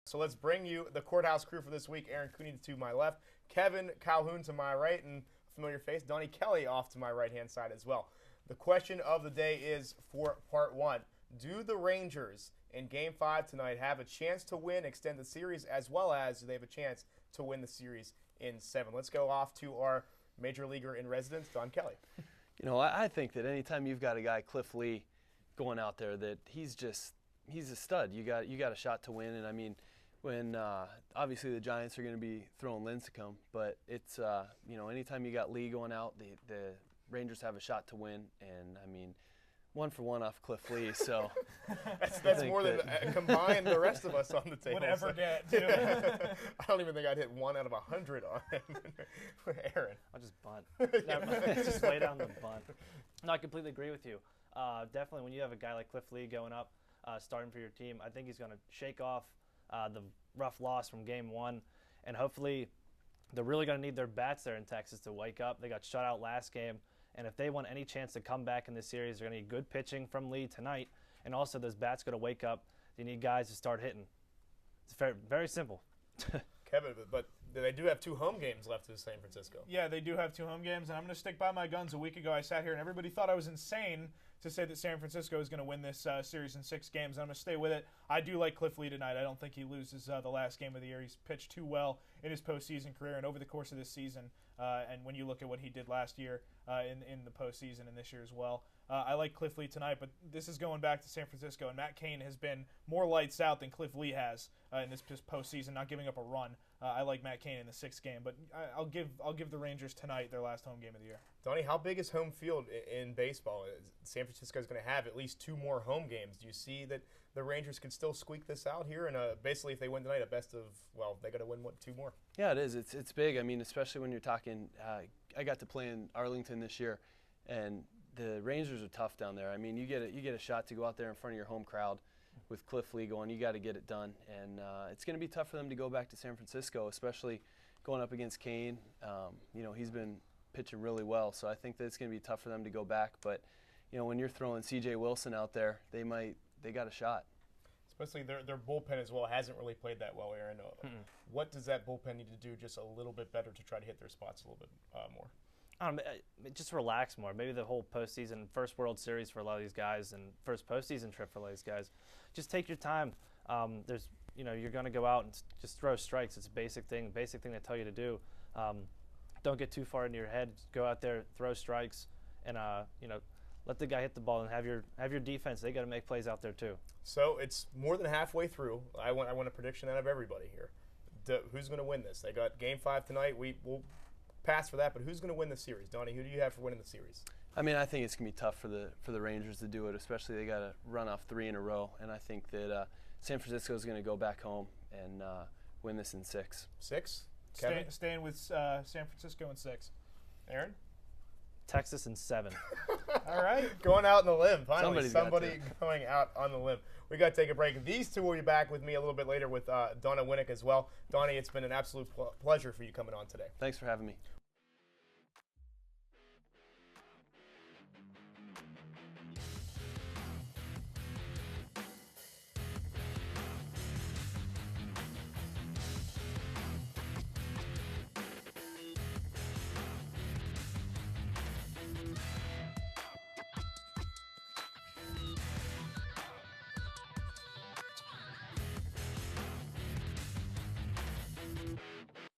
So let's bring you the Courthouse Crew for this week. Aaron Cooney to my left, Kevin Calhoun to my right, and familiar face, Donnie Kelly off to my right-hand side as well. The question of the day is for part one. Do the Rangers in Game 5 tonight have a chance to win, extend the series, as well as do they have a chance to win the series in 7? Let's go off to our major leaguer in residence, Don Kelly. You know, I think that anytime you've got a guy, Cliff Lee, going out there, that he's a stud. You got a shot to win, and I mean, when obviously the Giants are going to be throwing Lincecum, but it's you know, anytime you got Lee going out, the Rangers have a shot to win, and I mean, 1-for-1 off Cliff Lee, so that's more than combined the rest of us on the table. Would ever get. I don't even think I'd hit 1 out of 100 on him. Aaron, I'll just bunt. Just lay down the bunt. No, I completely agree with you. Definitely, when you have a guy like Cliff Lee going up, starting for your team, I think he's going to shake off the rough loss from Game 1, and hopefully they're really going to need their bats there in Texas to wake up. They got shut out last game, and if they want any chance to come back in this series, they're going to need good pitching from Lee tonight, and also those bats got to wake up. They need guys to start hitting. It's very, very simple. Kevin, but they do have 2 home games left in San Francisco. Yeah, they do have 2 home games, and I'm going to stick by my guns. A week ago, I sat here, and everybody thought I was insane to say that San Francisco is going to win this series in 6 games. I'm going to stay with it. I do like Cliff Lee tonight. I don't think he loses the last game of the year. He's pitched too well in his postseason career and over the course of this season. And when you look at what he did last year in the postseason and this year as well, I like Cliff Lee tonight. But this is going back to San Francisco, and Matt Cain has been more lights out than Cliff Lee has in this postseason, not giving up a run. I like Matt Cain in the 6th game, but I'll give the Rangers tonight their last home game of the year. Donnie, how big is home field in baseball? San Francisco is going to have at least 2 more home games. Do you see that the Rangers can still squeak this out here? And basically, if they win tonight, a best of, well, they got to win 2 more. Yeah, it is. It's big. I mean, especially when you're talking. I got to play in Arlington this year, and the Rangers are tough down there. I mean, you get a shot to go out there in front of your home crowd with Cliff Lee going. You got to get it done, and it's going to be tough for them to go back to San Francisco, especially going up against Cain. You know, he's been pitching really well, so I think that it's going to be tough for them to go back. But you know, when you're throwing C.J. Wilson out there, they got a shot. Especially their bullpen as well hasn't really played that well, Aaron. What does that bullpen need to do just a little bit better to try to hit their spots a little bit more? Just relax more. Maybe the whole postseason, first World Series for a lot of these guys, and first postseason trip for a lot of these guys. Just take your time. You're going to go out and just throw strikes. It's a basic thing they tell you to do. Don't get too far into your head. Just go out there, throw strikes, and let the guy hit the ball and have your defense. They got to make plays out there too. So it's more than halfway through. I want a prediction out of everybody here. Who's going to win this? They got Game 5 tonight. We'll pass for that, but who's going to win the series? Donnie, who do you have for winning the series? I mean, I think it's going to be tough for the Rangers to do it, especially they got to run off 3 in a row, and I think that San Francisco is going to go back home and win this in 6. 6? Staying with San Francisco in 6. Aaron? Texas in 7. All right. Going out on the limb. Finally, somebody going out on the limb. We got to take a break. These 2 will be back with me a little bit later with Donna Winnick as well. Donnie, it's been an absolute pleasure for you coming on today. Thanks for having me.